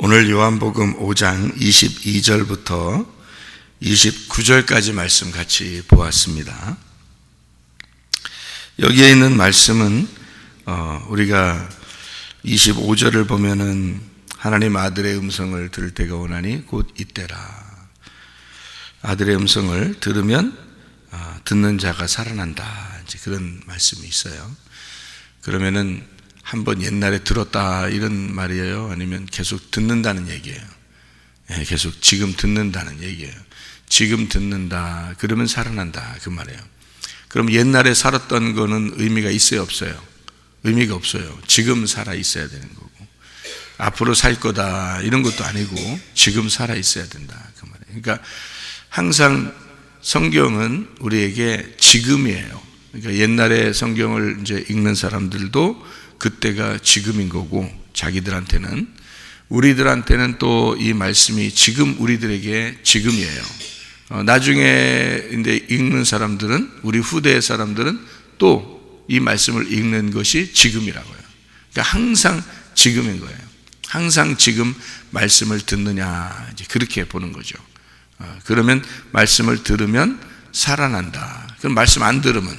오늘 요한복음 5장 22절부터 29절까지 말씀 같이 보았습니다. 여기에 있는 말씀은 우리가 25절을 보면은 하나님 아들의 음성을 들을 때가 오나니 곧 이때라. 아들의 음성을 들으면 듣는 자가 살아난다. 이제 그런 말씀이 있어요. 그러면은 한번 옛날에 들었다 이런 말이에요? 아니면 계속 듣는다는 얘기예요? 계속 지금 듣는다는 얘기예요. 지금 듣는다 그러면 살아난다 그 말이에요. 그럼 옛날에 살았던 거는 의미가 있어요 없어요? 의미가 없어요. 지금 살아 있어야 되는 거고, 앞으로 살 거다 이런 것도 아니고 지금 살아 있어야 된다 그 말이에요. 그러니까 항상 성경은 우리에게 지금이에요. 그러니까 옛날에 성경을 이제 읽는 사람들도 그때가 지금인 거고, 자기들한테는, 우리들한테는 또 이 말씀이 지금 우리들에게 지금이에요. 나중에 이제 읽는 사람들은, 우리 후대의 사람들은 또 이 말씀을 읽는 것이 지금이라고요. 그러니까 항상 지금인 거예요. 항상 지금 말씀을 듣느냐, 이제 그렇게 보는 거죠. 그러면 말씀을 들으면 살아난다. 그럼 말씀 안 들으면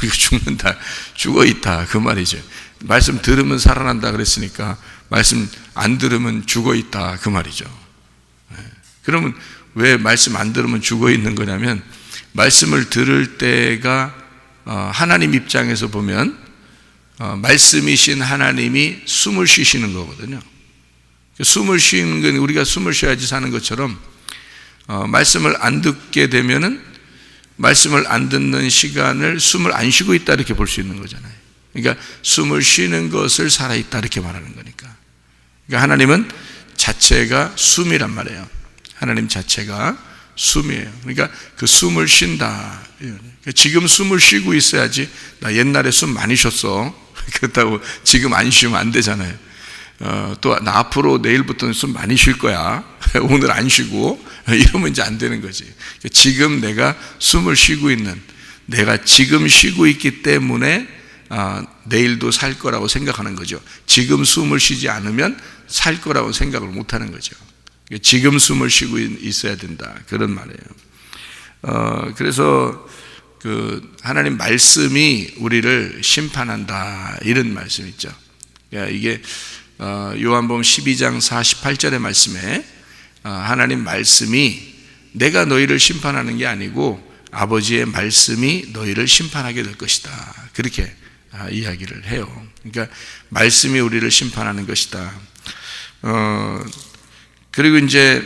죽는다, 죽어있다 그 말이죠. 말씀 들으면 살아난다 그랬으니까 말씀 안 들으면 죽어있다 그 말이죠. 그러면 왜 말씀 안 들으면 죽어있는 거냐면, 말씀을 들을 때가 하나님 입장에서 보면 말씀이신 하나님이 숨을 쉬시는 거거든요. 숨을 쉬는 건 우리가 숨을 쉬어야지 사는 것처럼, 말씀을 안 듣게 되면은 말씀을 안 듣는 시간을 숨을 안 쉬고 있다 이렇게 볼 수 있는 거잖아요. 그러니까 숨을 쉬는 것을 살아있다 이렇게 말하는 거니까. 그러니까 하나님은 자체가 숨이란 말이에요. 하나님 자체가 숨이에요. 그러니까 그 숨을 쉰다. 지금 숨을 쉬고 있어야지. 나 옛날에 숨 많이 쉬었어. 그렇다고 지금 안 쉬면 안 되잖아요. 또 나 앞으로 내일부터는 숨 많이 쉴 거야. 오늘 안 쉬고 이러면 이제 안 되는 거지. 지금 내가 숨을 쉬고 있는, 내가 지금 쉬고 있기 때문에 내일도 살 거라고 생각하는 거죠. 지금 숨을 쉬지 않으면 살 거라고 생각을 못 하는 거죠. 지금 숨을 쉬고 있어야 된다 그런 말이에요. 그래서 그 하나님 말씀이 우리를 심판한다 이런 말씀 있죠. 이게 요한복음 12장 48절의 말씀에 하나님 말씀이 내가 너희를 심판하는 게 아니고 아버지의 말씀이 너희를 심판하게 될 것이다 그렇게 이야기를 해요. 그러니까 말씀이 우리를 심판하는 것이다. 그리고 이제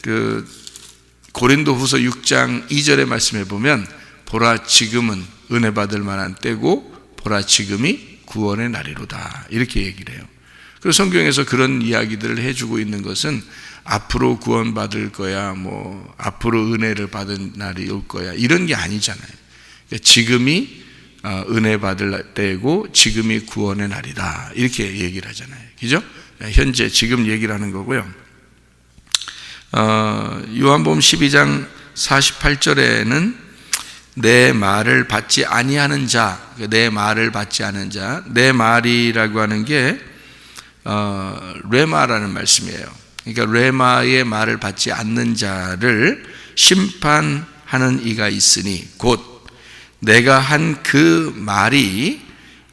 그 고린도후서 6장 2절의 말씀에 보면, 보라 지금은 은혜 받을 만한 때고 보라 지금이 구원의 날이로다 이렇게 얘기를 해요. 그래서 성경에서 그런 이야기들을 해주고 있는 것은 앞으로 구원받을 거야, 뭐 앞으로 은혜를 받은 날이 올 거야 이런 게 아니잖아요. 그러니까 지금이 은혜 받을 때고 지금이 구원의 날이다 이렇게 얘기를 하잖아요. 그죠? 현재 지금 얘기를 하는 거고요. 요한복음 12장 48절에는 내 말을 받지 아니하는 자, 내 말을 받지 않은 자, 내 말이라고 하는 게 레마라는 말씀이에요. 그러니까 레마의 말을 받지 않는 자를 심판하는 이가 있으니 곧 내가 한 그 말이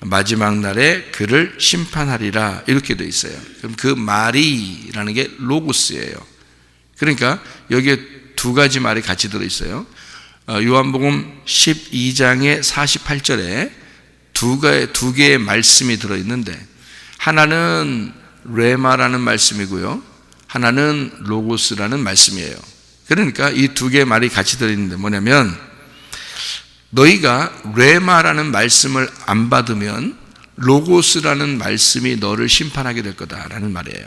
마지막 날에 그를 심판하리라 이렇게 돼 있어요. 그럼 그 말이라는 게 로고스예요. 그러니까 여기에 두 가지 말이 같이 들어있어요. 요한복음 12장의 48절에 두 개의 말씀이 들어있는데, 하나는 레마라는 말씀이고요, 하나는 로고스라는 말씀이에요. 그러니까 이 두 개의 말이 같이 들어있는데 뭐냐면, 너희가 레마라는 말씀을 안 받으면 로고스라는 말씀이 너를 심판하게 될 거다라는 말이에요.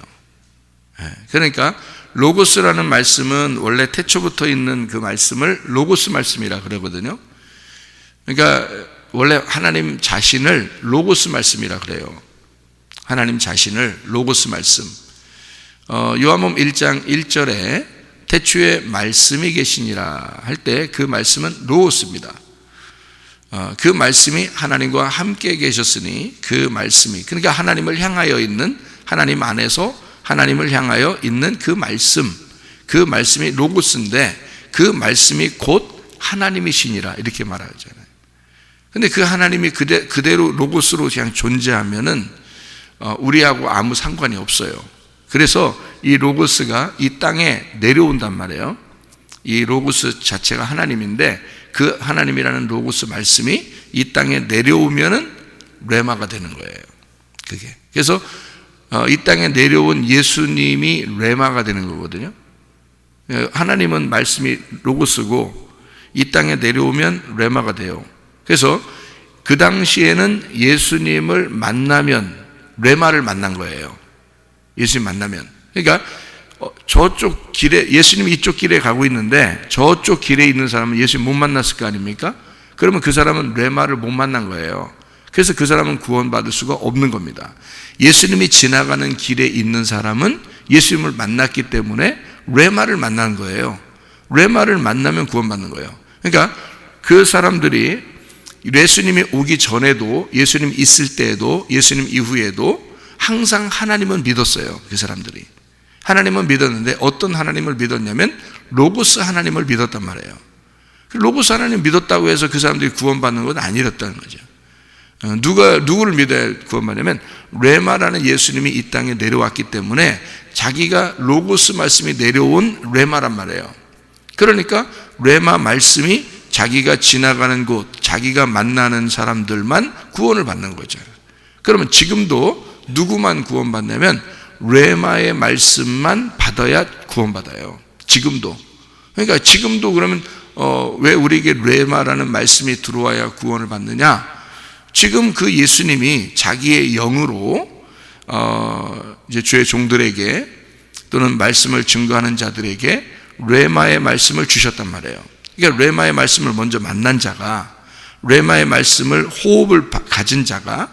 그러니까 로고스라는 말씀은 원래 태초부터 있는 그 말씀을 로고스 말씀이라 그러거든요. 그러니까 원래 하나님 자신을 로고스 말씀이라 그래요. 하나님 자신을 로고스 말씀. 요한복음 1장 1절에 태초에 말씀이 계시니라 할 때 그 말씀은 로고스입니다. 그 말씀이 하나님과 함께 계셨으니 그 말씀이, 그러니까 하나님을 향하여 있는, 하나님 안에서 하나님을 향하여 있는 그 말씀이 로고스인데 그 말씀이 곧 하나님이시니라 이렇게 말하잖아요. 근데 그 하나님이 그대로 로고스로 그냥 존재하면은 우리하고 아무 상관이 없어요. 그래서 이 로고스가 이 땅에 내려온단 말이에요. 이 로고스 자체가 하나님인데 그 하나님이라는 로고스 말씀이 이 땅에 내려오면은 레마가 되는 거예요. 그게. 그래서 이 땅에 내려온 예수님이 레마가 되는 거거든요. 하나님은 말씀이 로고스고 이 땅에 내려오면 레마가 돼요. 그래서 그 당시에는 예수님을 만나면 레마를 만난 거예요. 예수님 만나면. 그러니까 저쪽 길에, 예수님이 이쪽 길에 가고 있는데 저쪽 길에 있는 사람은 예수님 못 만났을 거 아닙니까? 그러면 그 사람은 레마를 못 만난 거예요. 그래서 그 사람은 구원받을 수가 없는 겁니다. 예수님이 지나가는 길에 있는 사람은 예수님을 만났기 때문에 레마를 만난 거예요. 레마를 만나면 구원받는 거예요. 그러니까 그 사람들이 예수님이 오기 전에도, 예수님 있을 때에도, 예수님 이후에도 항상 하나님은 믿었어요. 그 사람들이 하나님은 믿었는데 어떤 하나님을 믿었냐면 로고스 하나님을 믿었단 말이에요. 로고스 하나님 믿었다고 해서 그 사람들이 구원받는 건 아니었다는 거죠. 누구를 믿어야 구원받냐면 레마라는 예수님이 이 땅에 내려왔기 때문에 자기가 로고스 말씀이 내려온 레마란 말이에요. 그러니까 레마 말씀이 자기가 지나가는 곳, 자기가 만나는 사람들만 구원을 받는 거죠. 그러면 지금도 누구만 구원받냐면 레마의 말씀만 받아야 구원받아요. 지금도. 그러니까 지금도 그러면 왜 우리에게 레마라는 말씀이 들어와야 구원을 받느냐? 지금 그 예수님이 자기의 영으로 이제 주의 종들에게 또는 말씀을 증거하는 자들에게 레마의 말씀을 주셨단 말이에요. 그러니까 레마의 말씀을 먼저 만난 자가, 레마의 말씀을 호흡을 가진 자가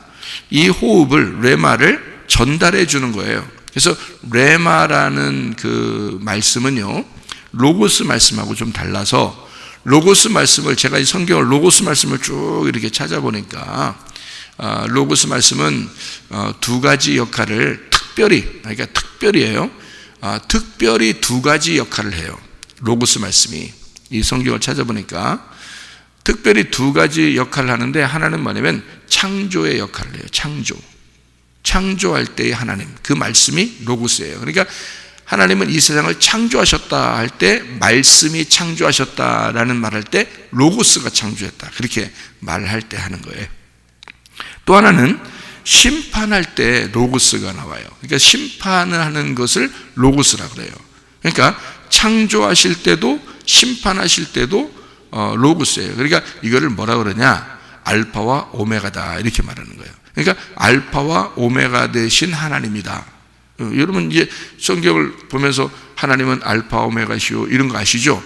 이 호흡을, 레마를 전달해 주는 거예요. 그래서 레마라는 그 말씀은요, 로고스 말씀하고 좀 달라서, 로고스 말씀을, 제가 이 성경을 로고스 말씀을 쭉 이렇게 찾아보니까 로고스 말씀은 두 가지 역할을 특별히, 그러니까 특별히예요. 특별히 두 가지 역할을 해요. 로고스 말씀이. 이 성경을 찾아보니까 특별히 두 가지 역할을 하는데, 하나는 뭐냐면 창조의 역할을 해요. 창조할 때의 하나님, 그 말씀이 로고스예요. 그러니까 하나님은 이 세상을 창조하셨다 할 때, 말씀이 창조하셨다라는 말할 때 로고스가 창조했다, 그렇게 말할 때 하는 거예요. 또 하나는 심판할 때 로고스가 나와요. 그러니까 심판을 하는 것을 로고스라고 그래요. 그러니까 창조하실 때도 심판하실 때도 로고스예요. 그러니까 이거를 뭐라 그러냐? 알파와 오메가다, 이렇게 말하는 거예요. 그러니까 알파와 오메가 되신 하나님이다. 여러분 이제 성경을 보면서 하나님은 알파 오메가시오 이런 거 아시죠?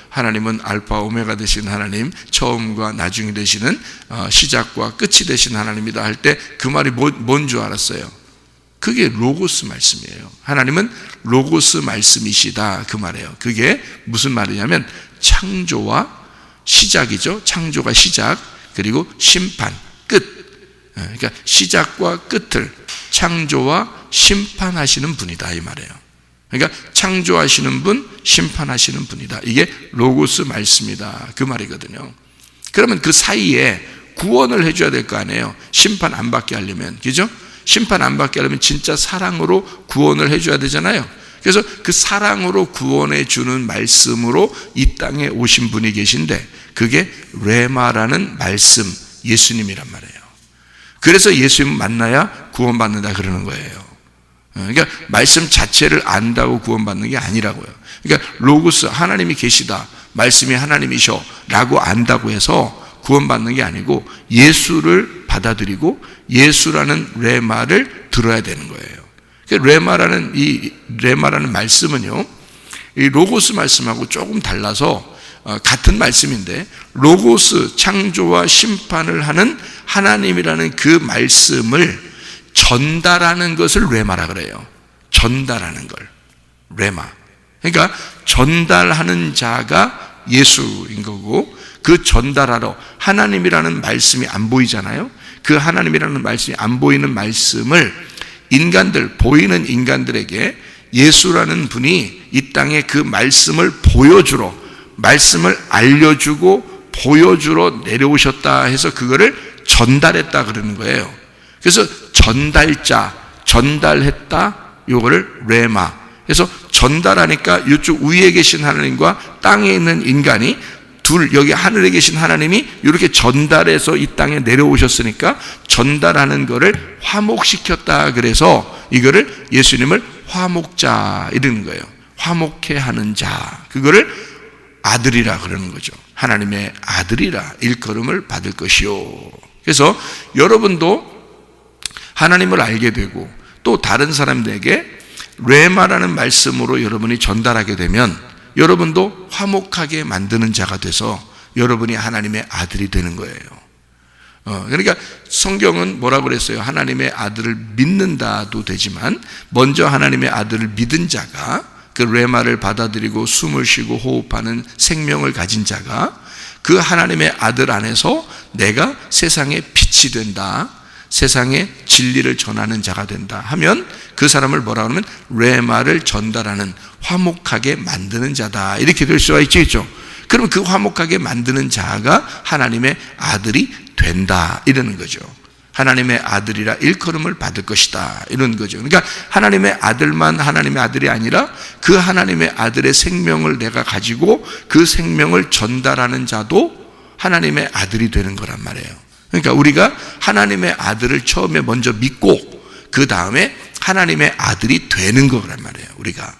하나님은 알파 오메가 되신 하나님, 처음과 나중이 되시는, 시작과 끝이 되신 하나님이다 할 때 그 말이 뭔 줄 알았어요? 그게 로고스 말씀이에요. 하나님은 로고스 말씀이시다, 그 말이에요. 그게 무슨 말이냐면 창조와 시작이죠. 창조가 시작, 그리고 심판, 끝. 그러니까 시작과 끝을 창조와 심판하시는 분이다, 이 말이에요. 그러니까 창조하시는 분, 심판하시는 분이다. 이게 로고스 말씀이다, 그 말이거든요. 그러면 그 사이에 구원을 해줘야 될 거 아니에요. 심판 안 받게 하려면, 그죠? 심판 안 받게 하려면 진짜 사랑으로 구원을 해줘야 되잖아요. 그래서 그 사랑으로 구원해 주는 말씀으로 이 땅에 오신 분이 계신데, 그게 레마라는 말씀, 예수님이란 말이에요. 그래서 예수님 만나야 구원받는다 그러는 거예요. 그러니까 말씀 자체를 안다고 구원받는 게 아니라고요. 그러니까 로고스, 하나님이 계시다, 말씀이 하나님이셔 라고 안다고 해서 구원받는 게 아니고, 예수를 받아들이고 예수라는 레마를 들어야 되는 거예요. 레마라는 말씀은요, 이 로고스 말씀하고 조금 달라서 같은 말씀인데, 로고스, 창조와 심판을 하는 하나님이라는 그 말씀을 전달하는 것을 레마라 그래요. 전달하는 걸 레마. 그러니까 전달하는 자가 예수인 거고, 그 전달하러 하나님이라는 말씀이 안 보이잖아요. 그 하나님이라는 말씀이 안 보이는 말씀을 인간들, 보이는 인간들에게 예수라는 분이 이 땅에 그 말씀을 보여주러, 말씀을 알려주고 보여주러 내려오셨다 해서 그거를 전달했다 그러는 거예요. 그래서 전달자, 전달했다, 요거를 레마. 그래서 전달하니까 이쪽 위에 계신 하나님과 땅에 있는 인간이 여기 하늘에 계신 하나님이 이렇게 전달해서 이 땅에 내려오셨으니까 전달하는 거를 화목시켰다. 그래서 이거를 예수님을 화목자 이러는 거예요. 화목해 하는 자. 그거를 아들이라 그러는 거죠. 하나님의 아들이라 일컬음을 받을 것이요. 그래서 여러분도 하나님을 알게 되고 또 다른 사람들에게 레마라는 말씀으로 여러분이 전달하게 되면 여러분도 화목하게 만드는 자가 돼서 여러분이 하나님의 아들이 되는 거예요. 그러니까 성경은 뭐라고 그랬어요? 하나님의 아들을 믿는다도 되지만 먼저 하나님의 아들을 믿은 자가 그 레마를 받아들이고 숨을 쉬고 호흡하는 생명을 가진 자가 그 하나님의 아들 안에서 내가 세상의 빛이 된다, 세상에 진리를 전하는 자가 된다 하면 그 사람을 뭐라 그러면 레마를 전달하는 화목하게 만드는 자다 이렇게 될 수가 있죠. 그럼 그 화목하게 만드는 자가 하나님의 아들이 된다 이러는 거죠. 하나님의 아들이라 일컬음을 받을 것이다 이런 거죠. 그러니까 하나님의 아들만 하나님의 아들이 아니라 그 하나님의 아들의 생명을 내가 가지고 그 생명을 전달하는 자도 하나님의 아들이 되는 거란 말이에요. 그러니까 우리가 하나님의 아들을 처음에 먼저 믿고 그 다음에 하나님의 아들이 되는 거란 말이에요. 우리가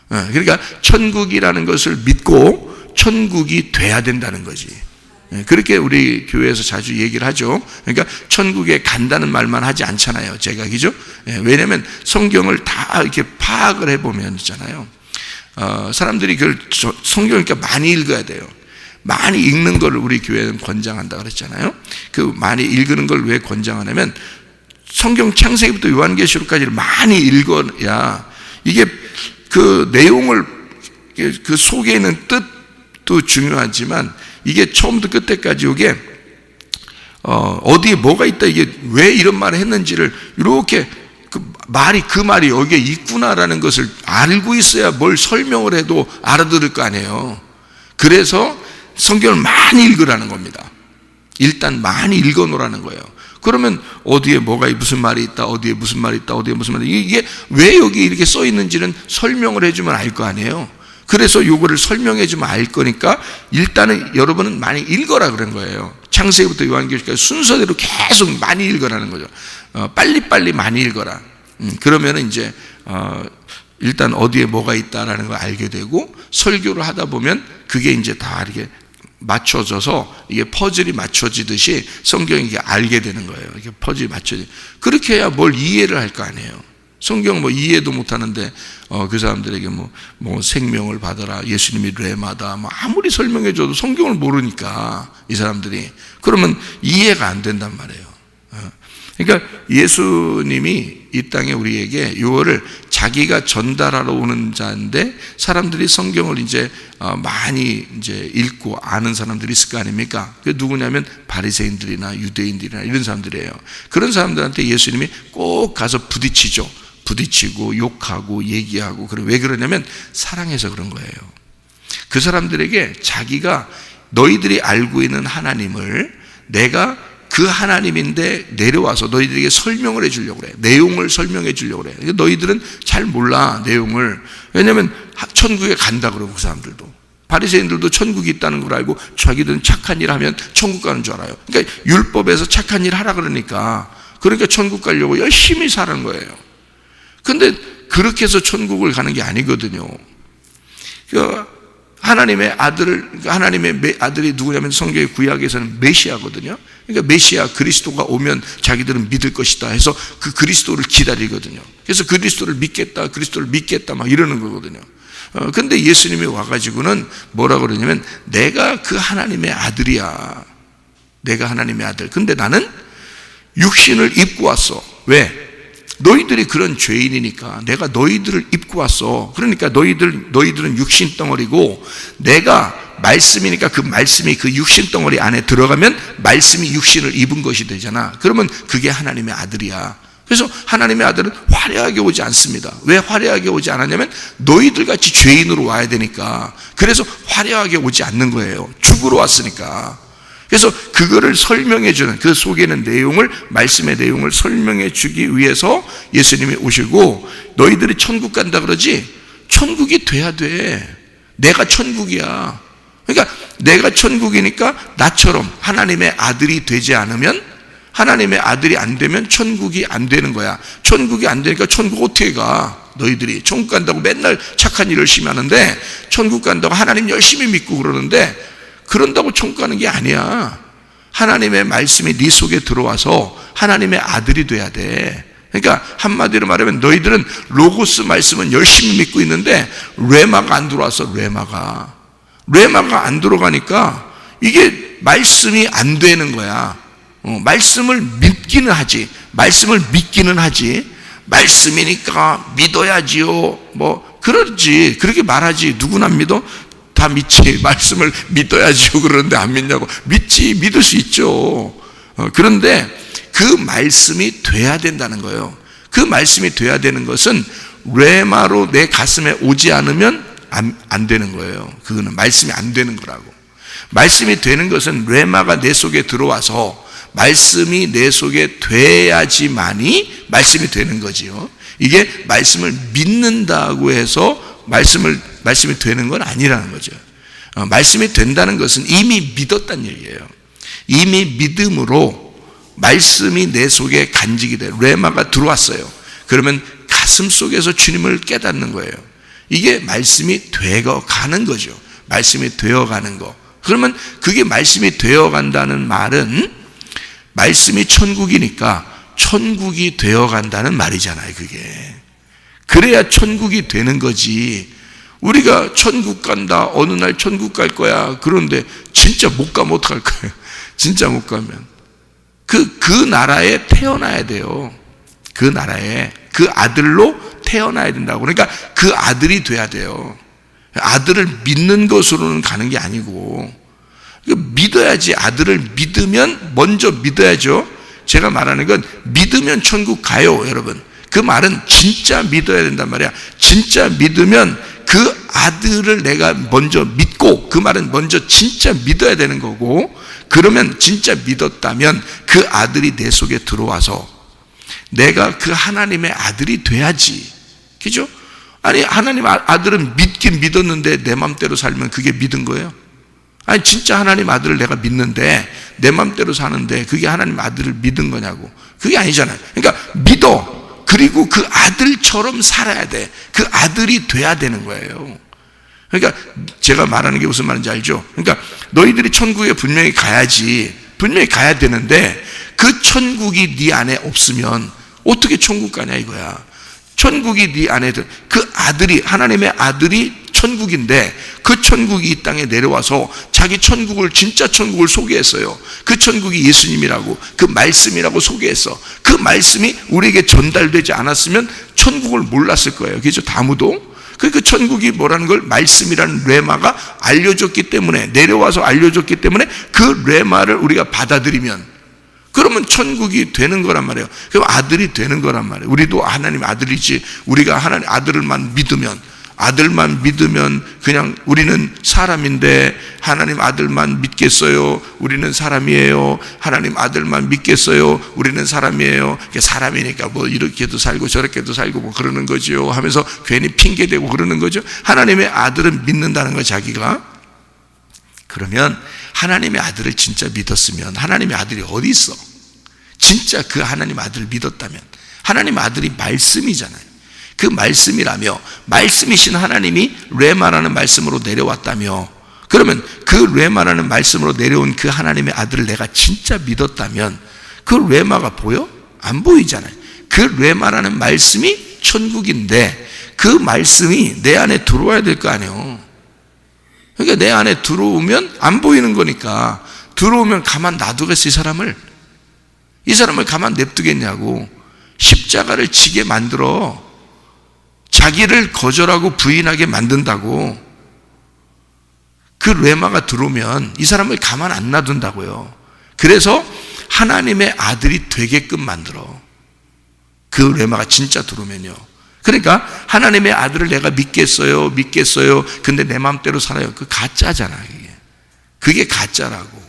그러니까 천국이라는 것을 믿고 천국이 돼야 된다는 거지. 그렇게 우리 교회에서 자주 얘기를 하죠. 그러니까 천국에 간다는 말만 하지 않잖아요. 제가 그죠? 왜냐하면 성경을 다 이렇게 파악을 해보면 있잖아요. 사람들이 그걸 성경을 그러니까 많이 읽어야 돼요. 많이 읽는 걸 우리 교회는 권장한다 그랬잖아요. 그 많이 읽는 걸 왜 권장하냐면 성경 창세기부터 요한계시록까지를 많이 읽어야 이게 그 내용을 그 속에 있는 뜻도 중요하지만 이게 처음부터 끝까지 이게 어디에 뭐가 있다, 이게 왜 이런 말을 했는지를 이렇게 그 말이 여기에 있구나라는 것을 알고 있어야 뭘 설명을 해도 알아들을 거 아니에요. 그래서 성경을 많이 읽으라는 겁니다. 일단 많이 읽어놓으라는 거예요. 그러면 어디에 뭐가 무슨 말이 있다, 어디에 무슨 말이 있다, 어디에 무슨 말이 있다, 이게 왜 여기 이렇게 써 있는지는 설명을 해주면 알 거 아니에요. 그래서 요거를 설명해 주면 알 거니까 일단은 여러분은 많이 읽어라 그런 거예요. 창세기부터 요한계시록까지 순서대로 계속 많이 읽어라는 거죠. 빨리빨리 많이 읽어라. 그러면은 이제 일단 어디에 뭐가 있다라는 걸 알게 되고 설교를 하다 보면 그게 이제 다 이렇게 맞춰져서 이게 퍼즐이 맞춰지듯이 성경이 이게 알게 되는 거예요. 이게 퍼즐이 맞춰지. 그렇게 해야 뭘 이해를 할 거 아니에요. 성경 뭐 이해도 못하는데 그 사람들에게 뭐 생명을 받아라, 예수님이 레마다, 뭐 아무리 설명해줘도 성경을 모르니까 이 사람들이 그러면 이해가 안 된단 말이에요. 그러니까 예수님이 이 땅에 우리에게 이거를 자기가 전달하러 오는 자인데 사람들이 성경을 이제 많이 이제 읽고 아는 사람들이 있을 거 아닙니까? 그 누구냐면 바리새인들이나 유대인들이나 이런 사람들이에요. 그런 사람들한테 예수님이 꼭 가서 부딪히고 욕하고 얘기하고. 그래 왜 그러냐면 사랑해서 그런 거예요. 그 사람들에게 자기가 너희들이 알고 있는 하나님을 내가 그 하나님인데 내려와서 너희들에게 설명을 해주려고 그래. 내용을 설명해 주려고 그래. 너희들은 잘 몰라 내용을. 왜냐하면 천국에 간다 그러고 그 사람들도. 바리새인들도 천국이 있다는 걸 알고 자기들은 착한 일 하면 천국 가는 줄 알아요. 그러니까 율법에서 착한 일 하라 그러니까 천국 가려고 열심히 사는 거예요. 근데 그렇게 해서 천국을 가는 게 아니거든요. 하나님의 아들이 누구냐면 성경의 구약에서는 메시아거든요. 그러니까 메시아 그리스도가 오면 자기들은 믿을 것이다 해서 그 그리스도를 기다리거든요. 그래서 그리스도를 믿겠다 막 이러는 거거든요. 근데 예수님이 와가지고는 뭐라고 그러냐면 내가 그 하나님의 아들이야. 내가 하나님의 아들. 근데 나는 육신을 입고 왔어. 왜? 너희들이 그런 죄인이니까 내가 너희들을 입고 왔어. 그러니까 너희들은 육신 덩어리고 내가 말씀이니까 그 말씀이 그 육신 덩어리 안에 들어가면 말씀이 육신을 입은 것이 되잖아. 그러면 그게 하나님의 아들이야. 그래서 하나님의 아들은 화려하게 오지 않습니다. 왜 화려하게 오지 않았냐면 너희들 같이 죄인으로 와야 되니까. 그래서 화려하게 오지 않는 거예요. 죽으러 왔으니까. 그래서 그거를 설명해 주는, 그 속에 있는 내용을, 말씀의 내용을 설명해 주기 위해서 예수님이 오시고, 너희들이 천국 간다 그러지? 천국이 돼야 돼. 내가 천국이야. 그러니까 내가 천국이니까 나처럼 하나님의 아들이 되지 않으면, 하나님의 아들이 안 되면 천국이 안 되는 거야. 천국이 안 되니까 천국 어떻게 가? 너희들이 천국 간다고 맨날 착한 일을 열심히 하는데, 천국 간다고 하나님 열심히 믿고 그러는데, 그런다고 천국 가는 게 아니야. 하나님의 말씀이 네 속에 들어와서 하나님의 아들이 돼야 돼. 그러니까 한마디로 말하면 너희들은 로고스 말씀은 열심히 믿고 있는데 레마가 안 들어와서, 레마가 안 들어가니까 이게 말씀이 안 되는 거야. 말씀을 믿기는 하지, 말씀이니까 믿어야지요, 뭐 그러지, 그렇게 말하지. 누구나 믿어? 다 믿지. 말씀을 믿어야지요 그러는데 안 믿냐고. 믿지, 믿을 수 있죠. 그런데 그 말씀이 돼야 된다는 거예요. 그 말씀이 돼야 되는 것은 레마로 내 가슴에 오지 않으면 안 되는 거예요. 그거는 말씀이 안 되는 거라고. 말씀이 되는 것은 레마가 내 속에 들어와서 말씀이 내 속에 돼야지만이 말씀이 되는 거지요. 이게 말씀을 믿는다고 해서 말씀이 되는 건 아니라는 거죠. 말씀이 된다는 것은 이미 믿었다는 얘기예요. 이미 믿음으로 말씀이 내 속에 간직이 돼. 레마가 들어왔어요. 그러면 가슴 속에서 주님을 깨닫는 거예요. 이게 말씀이 되어가는 거죠. 말씀이 되어가는 거. 그러면 그게 말씀이 되어간다는 말은 말씀이 천국이니까 천국이 되어간다는 말이잖아요. 그게. 그래야 천국이 되는 거지. 우리가 천국 간다, 어느 날 천국 갈 거야. 그런데 진짜 못 가면 어떡할 거예요? 진짜 못 가면 그 나라에 태어나야 돼요. 그 나라에 그 아들로 태어나야 된다고. 그러니까 그 아들이 돼야 돼요. 아들을 믿는 것으로는 가는 게 아니고 믿어야지. 아들을 믿으면, 먼저 믿어야죠. 제가 말하는 건 믿으면 천국 가요, 여러분. 그 말은 진짜 믿어야 된단 말이야. 진짜 믿으면 그 아들을 내가 먼저 믿고, 그 말은 먼저 진짜 믿어야 되는 거고, 그러면 진짜 믿었다면 그 아들이 내 속에 들어와서 내가 그 하나님의 아들이 돼야지. 그죠? 아니, 하나님 아들은 믿긴 믿었는데 내 맘대로 살면 그게 믿은 거예요? 아니, 진짜 하나님 아들을 내가 믿는데 내 맘대로 사는데 그게 하나님 아들을 믿은 거냐고. 그게 아니잖아요. 그러니까 믿어. 그리고 그 아들처럼 살아야 돼. 그 아들이 돼야 되는 거예요. 그러니까 제가 말하는 게 무슨 말인지 알죠? 그러니까 너희들이 천국에 분명히 가야지. 분명히 가야 되는데 그 천국이 네 안에 없으면 어떻게 천국 가냐 이거야. 천국이 네 안에 그 아들이, 하나님의 아들이 천국인데 그 천국이 이 땅에 내려와서 자기 천국을, 진짜 천국을 소개했어요. 그 천국이 예수님이라고, 그 말씀이라고 소개했어. 그 말씀이 우리에게 전달되지 않았으면 천국을 몰랐을 거예요. 그죠? 아무도. 그 천국이 뭐라는 걸 말씀이라는 레마가 알려줬기 때문에, 내려와서 알려줬기 때문에 그 레마를 우리가 받아들이면, 그러면 천국이 되는 거란 말이에요. 그럼 아들이 되는 거란 말이에요. 우리도 하나님 아들이지. 우리가 하나님 아들만 믿으면 그냥 우리는 사람인데 하나님 아들만 믿겠어요? 우리는 사람이에요. 하나님 아들만 믿겠어요? 우리는 사람이에요. 사람이니까 뭐 이렇게도 살고 저렇게도 살고 뭐 그러는 거죠 하면서 괜히 핑계대고 그러는 거죠. 하나님의 아들은 믿는다는 거 자기가. 그러면 하나님의 아들을 진짜 믿었으면 하나님의 아들이 어디 있어? 진짜 그 하나님 아들을 믿었다면 하나님 아들이 말씀이잖아요. 그 말씀이라며, 말씀이신 하나님이 레마라는 말씀으로 내려왔다며, 그러면 그 레마라는 말씀으로 내려온 그 하나님의 아들을 내가 진짜 믿었다면 그 레마가 보여? 안 보이잖아요. 그 레마라는 말씀이 천국인데 그 말씀이 내 안에 들어와야 될 거 아니에요. 그러니까 내 안에 들어오면 안 보이는 거니까, 들어오면 가만 놔두겠어? 이 사람을 가만 냅두겠냐고. 십자가를 지게 만들어 자기를 거절하고 부인하게 만든다고. 그 레마가 들어오면 이 사람을 가만 안 놔둔다고요. 그래서 하나님의 아들이 되게끔 만들어. 그 레마가 진짜 들어오면요. 그러니까 하나님의 아들을 내가 믿겠어요. 근데 내 마음대로 살아요. 그 가짜잖아. 그게 가짜라고.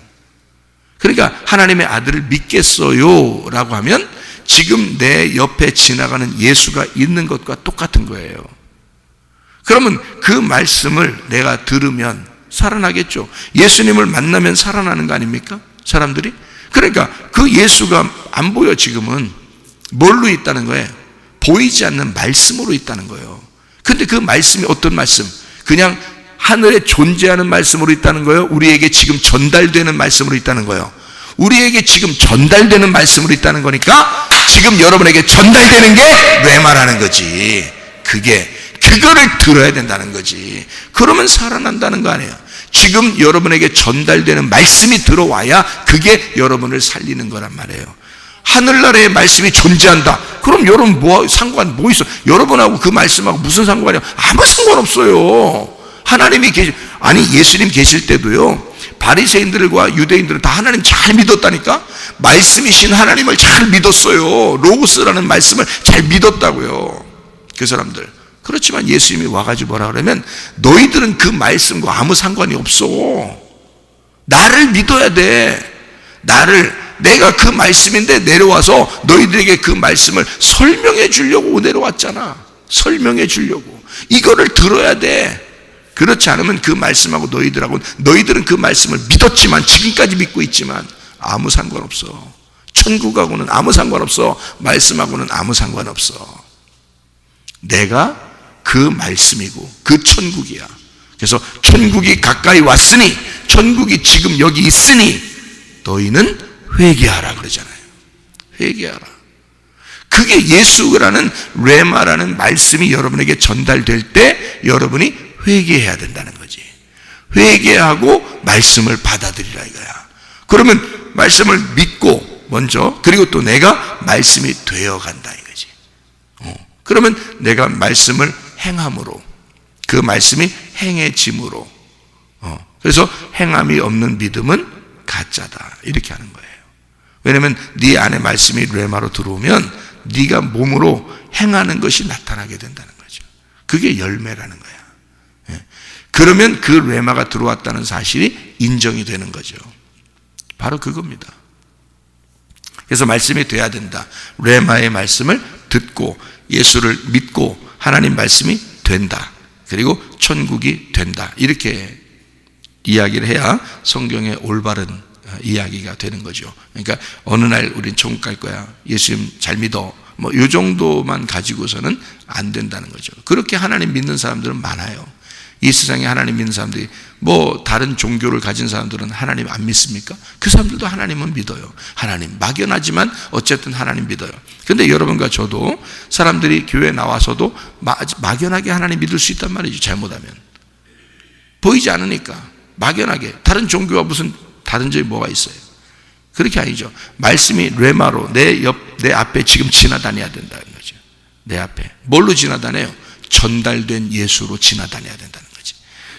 그러니까 하나님의 아들을 믿겠어요 라고 하면 지금 내 옆에 지나가는 예수가 있는 것과 똑같은 거예요. 그러면 그 말씀을 내가 들으면 살아나겠죠. 예수님을 만나면 살아나는 거 아닙니까? 사람들이. 그러니까 그 예수가 안 보여. 지금은 뭘로 있다는 거예요? 보이지 않는 말씀으로 있다는 거예요. 근데 그 말씀이 어떤 말씀? 그냥 하늘에 존재하는 말씀으로 있다는 거예요? 우리에게 지금 전달되는 말씀으로 있다는 거예요? 우리에게 지금 전달되는 말씀으로 있다는 거니까 지금 여러분에게 전달되는 게 레마라는 거지. 그거를 들어야 된다는 거지. 그러면 살아난다는 거 아니에요. 지금 여러분에게 전달되는 말씀이 들어와야 그게 여러분을 살리는 거란 말이에요. 하늘나라의 말씀이 존재한다. 그럼 여러분 상관 뭐 있어? 여러분하고 그 말씀하고 무슨 상관이야? 아무 상관없어요. 하나님이 예수님 계실 때도요, 바리새인들과 유대인들은 다 하나님 잘 믿었다니까? 말씀이신 하나님을 잘 믿었어요. 로고스라는 말씀을 잘 믿었다고요. 그 사람들. 그렇지만 예수님이 와가지고 뭐라 그러면 너희들은 그 말씀과 아무 상관이 없어. 나를 믿어야 돼. 내가 그 말씀인데 내려와서 너희들에게 그 말씀을 설명해 주려고 내려왔잖아. 설명해 주려고. 이거를 들어야 돼. 그렇지 않으면 그 말씀하고 너희들은 그 말씀을 믿었지만, 지금까지 믿고 있지만 아무 상관없어. 천국하고는 아무 상관없어. 말씀하고는 아무 상관없어. 내가 그 말씀이고 그 천국이야. 그래서 천국이 가까이 왔으니, 천국이 지금 여기 있으니 너희는 회개하라 그러잖아요. 회개하라. 그게 예수라는 레마라는 말씀이 여러분에게 전달될 때 여러분이 회개해야 된다는 거지. 회개하고 말씀을 받아들이라 이거야. 그러면 말씀을 믿고 먼저, 그리고 또 내가 말씀이 되어간다 이거지. 그러면 내가 말씀을 행함으로, 그 말씀이 행해짐으로, 그래서 행함이 없는 믿음은 가짜다 이렇게 하는 거예요. 왜냐하면 네 안에 말씀이 레마로 들어오면 네가 몸으로 행하는 것이 나타나게 된다는 거죠. 그게 열매라는 거야. 그러면 그 레마가 들어왔다는 사실이 인정이 되는 거죠. 바로 그겁니다. 그래서 말씀이 돼야 된다. 레마의 말씀을 듣고 예수를 믿고 하나님 말씀이 된다. 그리고 천국이 된다. 이렇게 이야기를 해야 성경의 올바른 이야기가 되는 거죠. 그러니까 어느 날 우린 천국 갈 거야. 예수님 잘 믿어. 이 정도만 가지고서는 안 된다는 거죠. 그렇게 하나님 믿는 사람들은 많아요. 이 세상에 하나님 믿는 사람들이, 다른 종교를 가진 사람들은 하나님 안 믿습니까? 그 사람들도 하나님은 믿어요. 하나님 막연하지만 어쨌든 하나님 믿어요. 근데 여러분과 저도 사람들이 교회에 나와서도 막연하게 하나님 믿을 수 있단 말이죠. 잘못하면 보이지 않으니까 막연하게. 다른 종교와 무슨 다른 점이 뭐가 있어요? 그렇게 아니죠. 말씀이 레마로 내 앞에 지금 지나다녀야 된다는 거죠. 내 앞에 뭘로 지나다녀요? 전달된 예수로 지나다녀야 된다는 거지.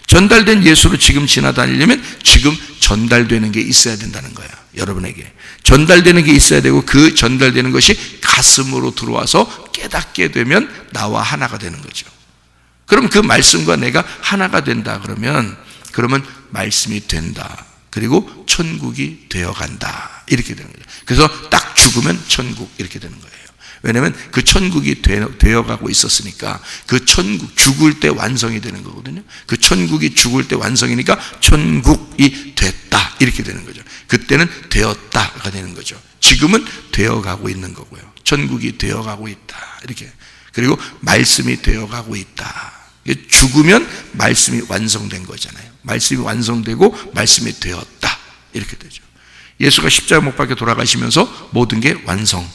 전달된 예수로 지금 지나다니려면 지금 전달되는 게 있어야 된다는 거야. 여러분에게 전달되는 게 있어야 되고, 그 전달되는 것이 가슴으로 들어와서 깨닫게 되면 나와 하나가 되는 거죠. 그럼 그 말씀과 내가 하나가 된다 그러면 말씀이 된다. 그리고 천국이 되어간다. 이렇게 되는 거죠. 그래서 딱 죽으면 천국 이렇게 되는 거예요. 왜냐하면 그 천국이 되어가고 있었으니까, 그 천국 죽을 때 완성이 되는 거거든요. 그 천국이 죽을 때 완성이니까 천국이 됐다 이렇게 되는 거죠. 그때는 되었다가 되는 거죠. 지금은 되어가고 있는 거고요. 천국이 되어가고 있다 이렇게. 그리고 말씀이 되어가고 있다. 죽으면 말씀이 완성된 거잖아요. 말씀이 완성되고 말씀이 되었다 이렇게 되죠. 예수가 십자가 못 박혀 돌아가시면서 모든 게 완성,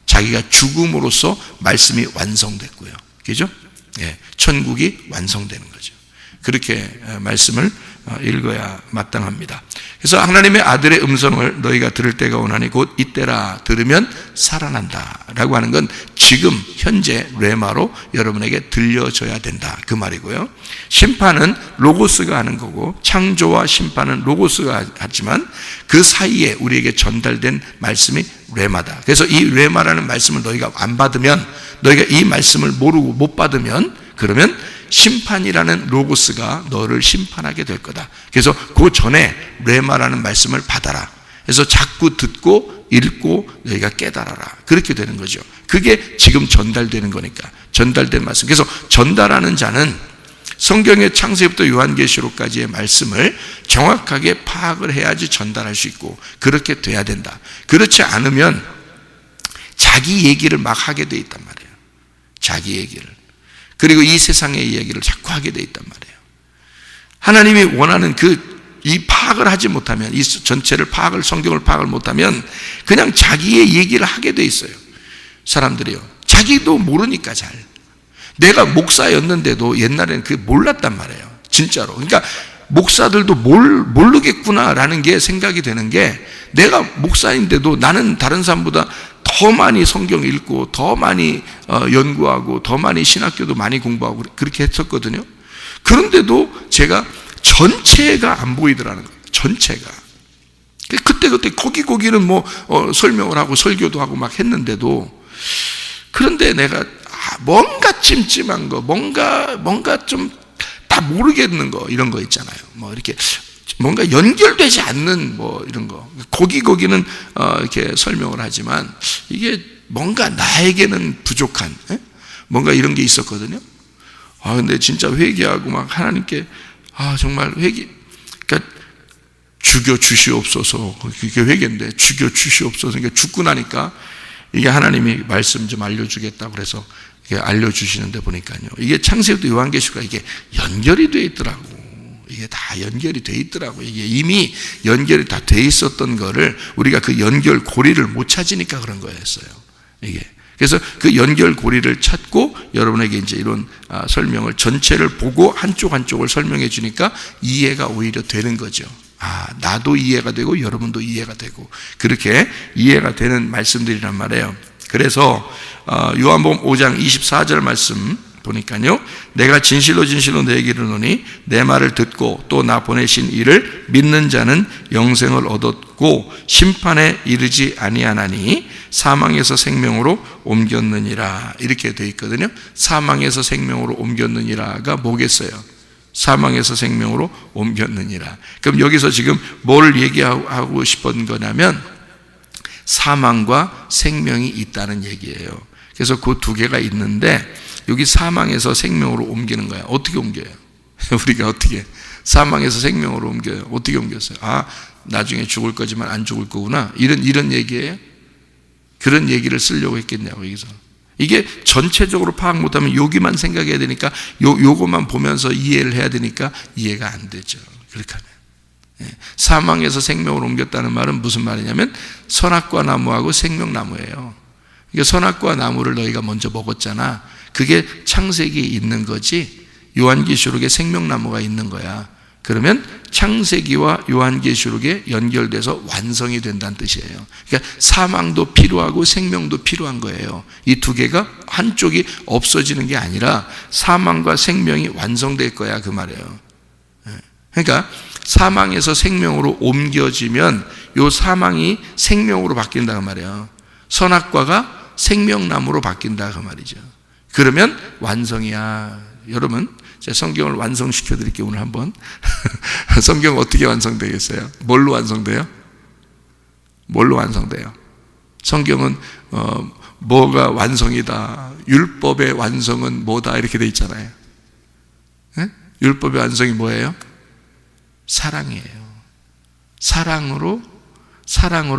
자기가 죽음으로써 말씀이 완성됐고요. 그죠? 천국이 완성되는 거죠. 그렇게 말씀을 읽어야 마땅합니다. 그래서 하나님의 아들의 음성을 너희가 들을 때가 오나니 곧 이때라. 들으면 살아난다 라고 하는 건 지금 현재 레마로 여러분에게 들려줘야 된다 그 말이고요. 심판은 로고스가 하는 거고 창조와 심판은 로고스가 하지만 그 사이에 우리에게 전달된 말씀이 레마다. 그래서 이 레마라는 말씀을 너희가 안 받으면, 너희가 이 말씀을 모르고 못 받으면, 그러면 심판이라는 로고스가 너를 심판하게 될 거다. 그래서 그 전에 레마라는 말씀을 받아라. 그래서 자꾸 듣고 읽고 너희가 깨달아라. 그렇게 되는 거죠. 그게 지금 전달되는 거니까. 전달된 말씀. 그래서 전달하는 자는 성경의 창세기부터 요한계시록까지의 말씀을 정확하게 파악을 해야지 전달할 수 있고 그렇게 돼야 된다. 그렇지 않으면 자기 얘기를 막 하게 돼 있단 말이에요. 자기 얘기를. 그리고 이 세상의 이야기를 자꾸 하게 돼 있단 말이에요. 하나님이 원하는 이 파악을 하지 못하면, 이 전체를 성경을 파악을 못하면 그냥 자기의 얘기를 하게 돼 있어요. 사람들이요. 자기도 모르니까 잘. 내가 목사였는데도 옛날에는 그게 몰랐단 말이에요. 진짜로. 그러니까 목사들도 모르겠구나라는 게 생각이 되는 게, 내가 목사인데도 나는 다른 사람보다 더 많이 성경 읽고 더 많이 연구하고 더 많이 신학교도 많이 공부하고 그렇게 했었거든요. 그런데도 제가 전체가 안 보이더라는 거예요. 전체가. 그때 거기는 설명을 하고 설교도 하고 막 했는데도, 그런데 내가 뭔가 찜찜한 거, 뭔가 좀 다 모르겠는 거, 이런 거 있잖아요. 이렇게 뭔가 연결되지 않는 이런 거. 거기는 이렇게 설명을 하지만 이게 뭔가 나에게는 부족한, 뭔가 이런 게 있었거든요. 근데 진짜 회개하고 막 하나님께 정말 그러니까 죽여 주시옵소서. 그게 회개인데 죽여 주시옵소서. 그러니까 죽고 나니까 이게 하나님이 말씀 좀 알려주겠다고 그래서 알려주시는데 보니까요, 이게 창세기부터 요한계시록과 이게 연결이 돼 있더라고. 이게 다 연결이 돼 있더라고. 이게 이미 연결이 다 돼 있었던 거를 우리가 그 연결 고리를 못 찾으니까 그런 거였어요. 이게. 그래서 그 연결 고리를 찾고 여러분에게 이제 이런 설명을 전체를 보고 한쪽을 설명해 주니까 이해가 오히려 되는 거죠. 나도 이해가 되고 여러분도 이해가 되고 그렇게 이해가 되는 말씀들이란 말이에요. 그래서 요한복음 5장 24절 말씀 보니까요, 내가 진실로 너에게 이르노니 내 말을 듣고 또 나 보내신 이를 믿는 자는 영생을 얻었고 심판에 이르지 아니하나니 사망에서 생명으로 옮겼느니라. 이렇게 되어 있거든요. 사망에서 생명으로 옮겼느니라가 뭐겠어요? 사망에서 생명으로 옮겼느니라. 그럼 여기서 지금 뭘 얘기하고 싶은 거냐면 사망과 생명이 있다는 얘기예요. 그래서 그 두 개가 있는데 여기 사망에서 생명으로 옮기는 거야. 어떻게 옮겨요? 우리가 어떻게 사망에서 생명으로 옮겨요? 어떻게 옮겼어요? 나중에 죽을 거지만 안 죽을 거구나. 이런 얘기예요? 그런 얘기를 쓰려고 했겠냐고 여기서. 이게 전체적으로 파악 못하면 여기만 생각해야 되니까 요것만 보면서 이해를 해야 되니까 이해가 안 되죠. 그렇게 하면. 사망에서 생명으로 옮겼다는 말은 무슨 말이냐면 선악과 나무하고 생명나무예요. 그러니까 선악과 나무를 너희가 먼저 먹었잖아. 그게 창세기에 있는 거지 요한계시록에 생명나무가 있는 거야. 그러면 창세기와 요한계시록에 연결돼서 완성이 된다는 뜻이에요. 그러니까 사망도 필요하고 생명도 필요한 거예요. 이 두 개가 한쪽이 없어지는 게 아니라 사망과 생명이 완성될 거야 그 말이에요. 그러니까 사망에서 생명으로 옮겨지면 요 사망이 생명으로 바뀐다 그 말이에요. 선악과가 생명나무로 바뀐다 그 말이죠. 그러면 완성이야. 여러분, 제가 성경을 완성시켜 드릴게요. 오늘 한번. 성경 어떻게 완성되겠어요? 뭘로 완성돼요? 뭘로 완성돼요? 성경은 뭐가 완성이다. 율법의 완성은 뭐다 이렇게 돼 있잖아요. 네? 율법의 완성이 뭐예요? 사랑이에요. 사랑으로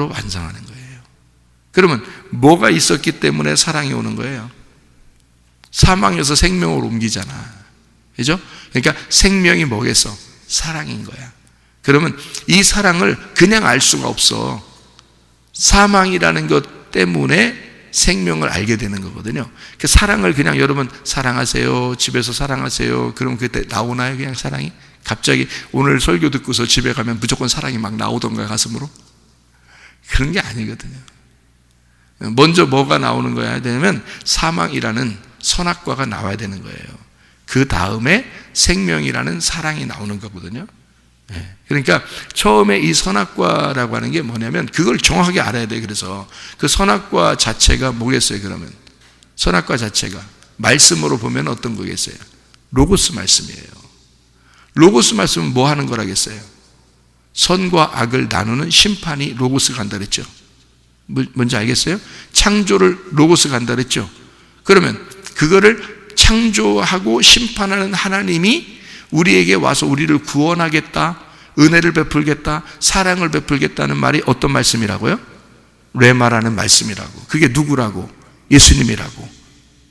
완성하는 거예요. 그러면 뭐가 있었기 때문에 사랑이 오는 거예요? 사망에서 생명으로 옮기잖아. 그죠? 그러니까 생명이 뭐겠어? 사랑인 거야. 그러면 이 사랑을 그냥 알 수가 없어. 사망이라는 것 때문에 생명을 알게 되는 거거든요. 그 사랑을 그냥 여러분 사랑하세요, 집에서 사랑하세요, 그럼 그때 나오나요? 그냥 사랑이? 갑자기 오늘 설교 듣고서 집에 가면 무조건 사랑이 막 나오던가요, 가슴으로? 그런 게 아니거든요. 먼저 뭐가 나오는 거야 되면 사망이라는 선악과가 나와야 되는 거예요. 그 다음에 생명이라는 사랑이 나오는 거거든요. 그러니까 처음에 이 선악과라고 하는 게 뭐냐면 그걸 정확하게 알아야 돼요. 그래서 그 선악과 자체가 뭐겠어요? 그러면 선악과 자체가 말씀으로 보면 어떤 거겠어요? 로고스 말씀이에요. 로고스 말씀은 뭐 하는 거라겠어요? 선과 악을 나누는 심판이 로고스가 간다 그랬죠. 뭔지 알겠어요? 창조를 로고스가 간다 그랬죠. 그러면 그거를 창조하고 심판하는 하나님이 우리에게 와서 우리를 구원하겠다, 은혜를 베풀겠다, 사랑을 베풀겠다는 말이 어떤 말씀이라고요? 레마라는 말씀이라고. 그게 누구라고? 예수님이라고.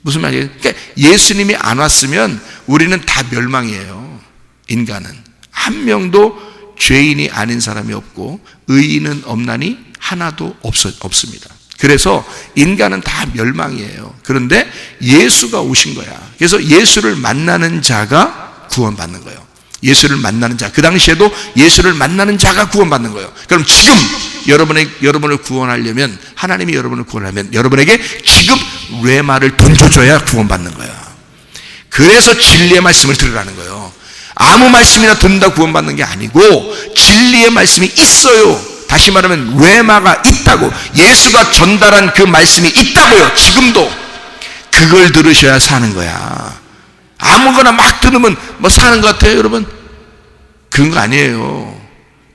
무슨 말이에요? 그러니까 예수님이 안 왔으면 우리는 다 멸망이에요. 인간은 한 명도 죄인이 아닌 사람이 없고 의인은 없나니 하나도 없습니다. 그래서 인간은 다 멸망이에요. 그런데 예수가 오신 거야. 그래서 예수를 만나는 자가 구원받는 거예요. 예수를 만나는 자, 그 당시에도 예수를 만나는 자가 구원받는 거예요. 그럼 지금 여러분을 구원하려면, 하나님이 여러분을 구원하려면 여러분에게 지금 레마를 던져줘야 구원받는 거야. 그래서 진리의 말씀을 들으라는 거예요. 아무 말씀이나 듣는다 구원받는 게 아니고 진리의 말씀이 있어요. 다시 말하면 레마가 있다고, 예수가 전달한 그 말씀이 있다고요. 지금도 그걸 들으셔야 사는 거야. 아무거나 막 들으면 뭐 사는 것 같아요, 여러분? 그런 거 아니에요.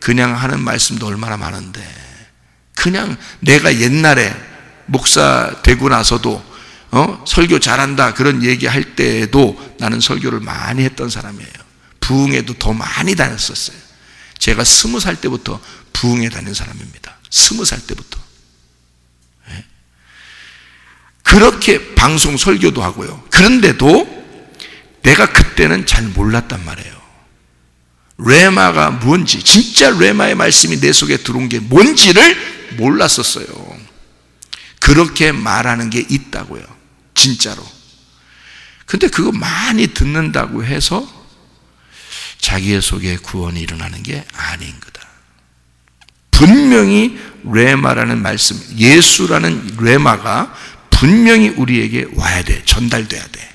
그냥 하는 말씀도 얼마나 많은데, 그냥 내가 옛날에 목사 되고 나서도 설교 잘한다 그런 얘기할 때에도 나는 설교를 많이 했던 사람이에요. 부흥회도 더 많이 다녔었어요. 제가 20살 때부터 부흥회 다닌 사람입니다. 20살 때부터. 그렇게 방송 설교도 하고요. 그런데도 내가 그때는 잘 몰랐단 말이에요. 레마가 뭔지, 진짜 레마의 말씀이 내 속에 들어온 게 뭔지를 몰랐었어요. 그렇게 말하는 게 있다고요. 진짜로. 근데 그거 많이 듣는다고 해서 자기의 속에 구원이 일어나는 게 아닌 거다. 분명히 레마라는 말씀, 예수라는 레마가 분명히 우리에게 와야 돼. 전달돼야 돼.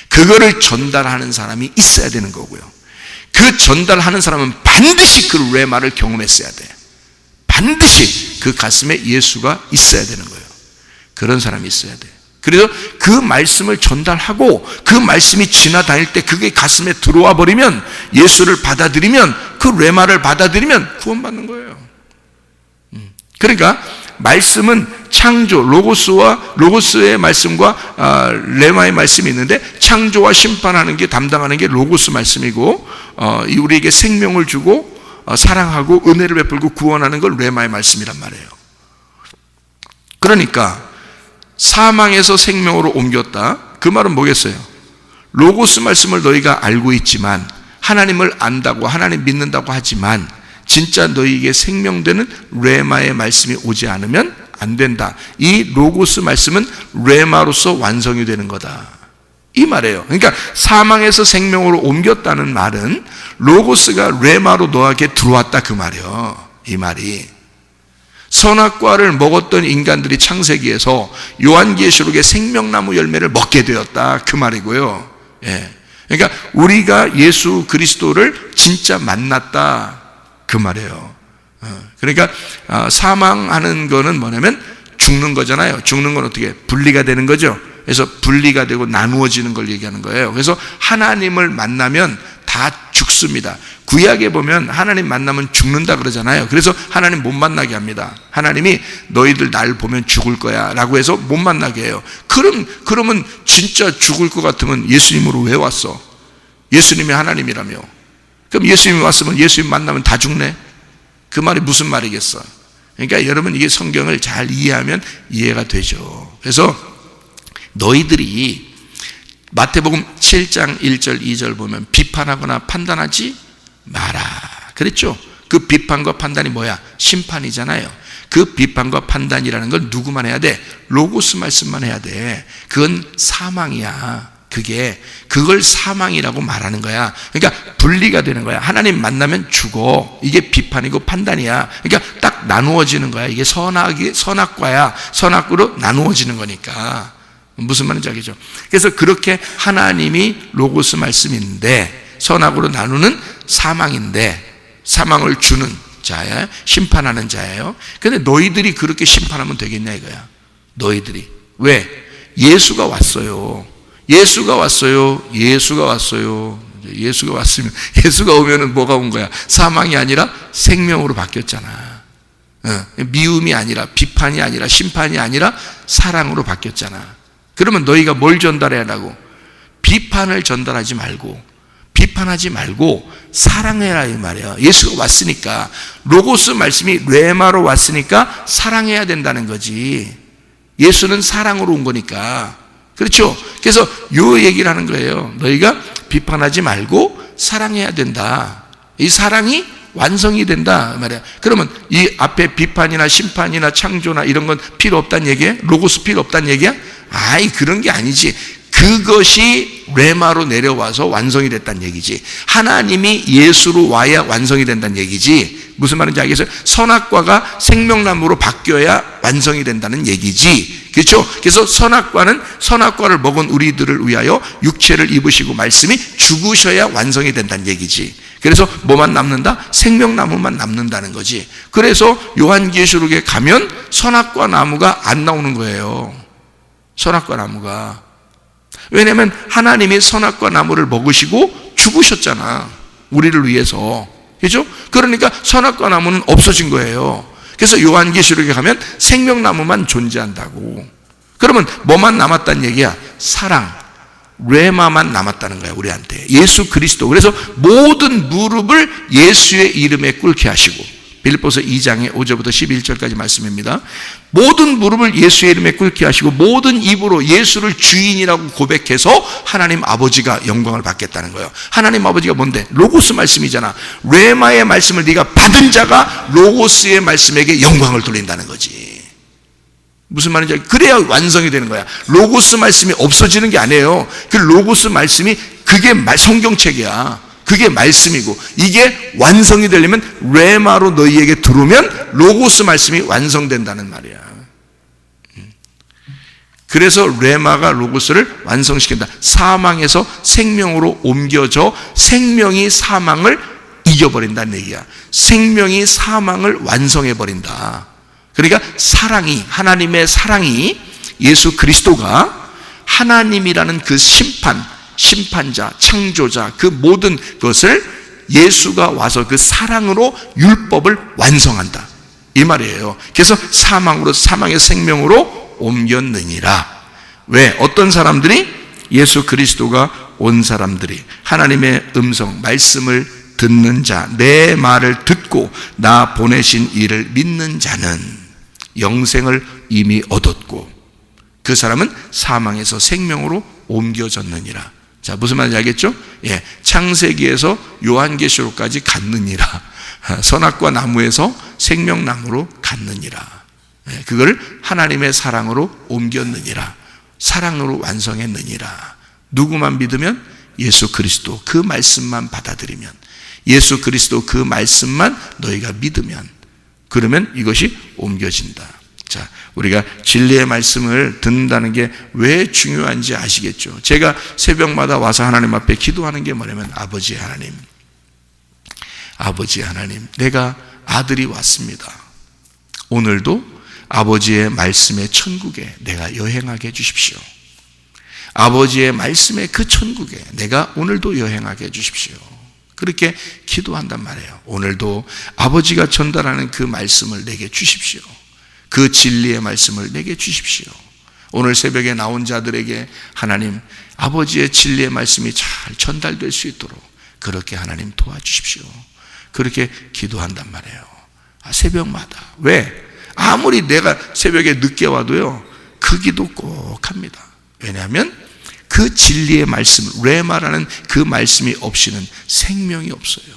그거를 전달하는 사람이 있어야 되는 거고요. 그 전달하는 사람은 반드시 그 레마를 경험했어야 돼. 반드시 그 가슴에 예수가 있어야 되는 거예요. 그런 사람이 있어야 돼. 그래서 그 말씀을 전달하고 그 말씀이 지나다닐 때 그게 가슴에 들어와 버리면, 예수를 받아들이면, 그 레마를 받아들이면 구원받는 거예요. 그러니까 말씀은 창조, 로고스의 말씀과 레마의 말씀이 있는데, 창조와 심판하는 게, 담당하는 게 로고스 말씀이고, 우리에게 생명을 주고 사랑하고 은혜를 베풀고 구원하는 걸 레마의 말씀이란 말이에요. 그러니까 사망에서 생명으로 옮겼다, 그 말은 뭐겠어요? 로고스 말씀을 너희가 알고 있지만, 하나님을 안다고, 하나님 믿는다고 하지만 진짜 너희에게 생명되는 레마의 말씀이 오지 않으면 안 된다. 이 로고스 말씀은 레마로서 완성이 되는 거다, 이 말이에요. 그러니까 사망에서 생명으로 옮겼다는 말은 로고스가 레마로 너에게 들어왔다, 그 말이에요. 이 말이 선악과를 먹었던 인간들이 창세기에서 요한계시록의 생명나무 열매를 먹게 되었다, 그 말이고요. 그러니까 우리가 예수 그리스도를 진짜 만났다, 그 말이에요. 그러니까 사망하는 거는 뭐냐면 죽는 거잖아요. 죽는 건 어떻게? 분리가 되는 거죠. 그래서 분리가 되고 나누어지는 걸 얘기하는 거예요. 그래서 하나님을 만나면 다 죽습니다. 구약에 보면 하나님 만나면 죽는다 그러잖아요. 그래서 하나님 못 만나게 합니다. 하나님이 너희들 날 보면 죽을 거야 라고 해서 못 만나게 해요. 그러면 진짜 죽을 것 같으면 예수님으로 왜 왔어? 예수님이 하나님이라며. 그럼 예수님이 왔으면 예수님 만나면 다 죽네? 그 말이 무슨 말이겠어? 그러니까 여러분, 이게 성경을 잘 이해하면 이해가 되죠. 그래서 너희들이 마태복음 7장 1절 2절 보면 비판하거나 판단하지 마라 그랬죠. 그 비판과 판단이 뭐야? 심판이잖아요. 그 비판과 판단이라는 걸 누구만 해야 돼? 로고스 말씀만 해야 돼. 그건 사망이야. 그걸 사망이라고 말하는 거야. 그러니까 분리가 되는 거야. 하나님 만나면 죽어. 이게 비판이고 판단이야. 그러니까 딱 나누어지는 거야. 이게 선악과야. 선악과로 나누어지는 거니까. 무슨 말인지 알겠죠? 그래서 그렇게 하나님이 로고스 말씀인데 선악으로 나누는 사망인데 사망을 주는 자야, 심판하는 자예요. 근데 너희들이 그렇게 심판하면 되겠냐 이거야. 너희들이. 왜? 예수가 왔어요. 예수가 왔으면 예수가 오면은 뭐가 온 거야? 사망이 아니라 생명으로 바뀌었잖아. 미움이 아니라 비판이 아니라 심판이 아니라 사랑으로 바뀌었잖아. 그러면 너희가 뭘 전달해야 하라고? 비판을 전달하지 말고 비판하지 말고 사랑해라 이 말이야. 예수가 왔으니까 로고스 말씀이 레마로 왔으니까 사랑해야 된다는 거지. 예수는 사랑으로 온 거니까. 그렇죠? 그래서 요 얘기를 하는 거예요. 너희가 비판하지 말고 사랑해야 된다. 이 사랑이 완성이 된다 말이야. 그러면 이 앞에 비판이나 심판이나 창조나 이런 건 필요 없다는 얘기야? 로고스 필요 없다는 얘기야? 아이 그런 게 아니지. 그것이 레마로 내려와서 완성이 됐다는 얘기지. 하나님이 예수로 와야 완성이 된다는 얘기지. 무슨 말인지 알겠어요? 선악과가 생명나무로 바뀌어야 완성이 된다는 얘기지. 그렇죠? 그래서 선악과를 먹은 우리들을 위하여 육체를 입으시고 말씀이 죽으셔야 완성이 된다는 얘기지. 그래서 뭐만 남는다? 생명나무만 남는다는 거지. 그래서 요한계시록에 가면 선악과 나무가 안 나오는 거예요. 선악과 나무가. 왜냐하면 하나님이 선악과 나무를 먹으시고 죽으셨잖아. 우리를 위해서. 그죠? 그러니까 선악과 나무는 없어진 거예요. 그래서 요한계시록에 가면 생명나무만 존재한다고. 그러면 뭐만 남았다는 얘기야? 사랑, 레마만 남았다는 거야 우리한테. 예수 그리스도. 그래서 모든 무릎을 예수의 이름에 꿇게 하시고, 빌립보서 2장의 5절부터 11절까지 말씀입니다. 모든 무릎을 예수의 이름에 꿇게 하시고 모든 입으로 예수를 주인이라고 고백해서 하나님 아버지가 영광을 받겠다는 거예요. 하나님 아버지가 뭔데? 로고스 말씀이잖아. 레마의 말씀을 네가 받은 자가 로고스의 말씀에게 영광을 돌린다는 거지. 무슨 말인지 알겠어요? 그래야 완성이 되는 거야. 로고스 말씀이 없어지는 게 아니에요. 그 로고스 말씀이 그게 성경책이야. 그게 말씀이고, 이게 완성이 되려면 레마로 너희에게 들어오면 로고스 말씀이 완성된다는 말이야. 그래서 레마가 로고스를 완성시킨다. 사망에서 생명으로 옮겨져 생명이 사망을 이겨버린다는 얘기야. 생명이 사망을 완성해버린다. 그러니까 사랑이, 하나님의 사랑이, 예수 그리스도가 하나님이라는 그 심판자, 창조자, 그 모든 것을 예수가 와서 그 사랑으로 율법을 완성한다 이 말이에요. 그래서 사망에서 생명으로 옮겼느니라. 왜? 어떤 사람들이? 예수 그리스도가 온 사람들이, 하나님의 음성, 말씀을 듣는 자, 내 말을 듣고 나 보내신 이를 믿는 자는 영생을 이미 얻었고 그 사람은 사망에서 생명으로 옮겨졌느니라. 자, 무슨 말인지 알겠죠? 예, 창세기에서 요한계시록까지 갔느니라. 선악과 나무에서 생명나무로 갔느니라. 예, 그걸 하나님의 사랑으로 옮겼느니라. 사랑으로 완성했느니라. 누구만 믿으면? 예수 그리스도 그 말씀만 받아들이면, 예수 그리스도 그 말씀만 너희가 믿으면, 그러면 이것이 옮겨진다. 자, 우리가 진리의 말씀을 듣는다는 게 왜 중요한지 아시겠죠? 제가 새벽마다 와서 하나님 앞에 기도하는 게 뭐냐면, 아버지 하나님, 내가 아들이 왔습니다. 오늘도 아버지의 말씀의 천국에 내가 여행하게 해주십시오. 아버지의 말씀의 그 천국에 내가 오늘도 여행하게 해주십시오. 그렇게 기도한단 말이에요. 오늘도 아버지가 전달하는 그 말씀을 내게 주십시오. 그 진리의 말씀을 내게 주십시오. 오늘 새벽에 나온 자들에게 하나님, 아버지의 진리의 말씀이 잘 전달될 수 있도록 그렇게 하나님 도와주십시오. 그렇게 기도한단 말이에요. 새벽마다. 왜? 아무리 내가 새벽에 늦게 와도요, 그 기도 꼭 합니다. 왜냐하면 그 진리의 말씀, 레마라는 그 말씀이 없이는 생명이 없어요.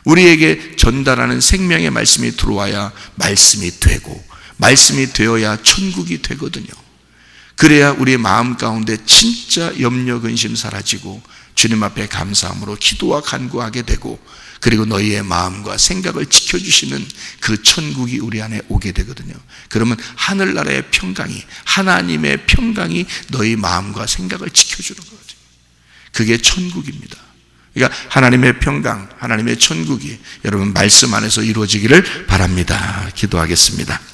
우리에게 전달하는 생명의 말씀이 들어와야 말씀이 되고, 말씀이 되어야 천국이 되거든요. 그래야 우리의 마음 가운데 진짜 염려 근심 사라지고 주님 앞에 감사함으로 기도와 간구하게 되고, 그리고 너희의 마음과 생각을 지켜주시는 그 천국이 우리 안에 오게 되거든요. 그러면 하늘나라의 평강이, 하나님의 평강이 너희 마음과 생각을 지켜주는 거죠. 그게 천국입니다. 그러니까 하나님의 평강, 하나님의 천국이 여러분 말씀 안에서 이루어지기를 바랍니다. 기도하겠습니다.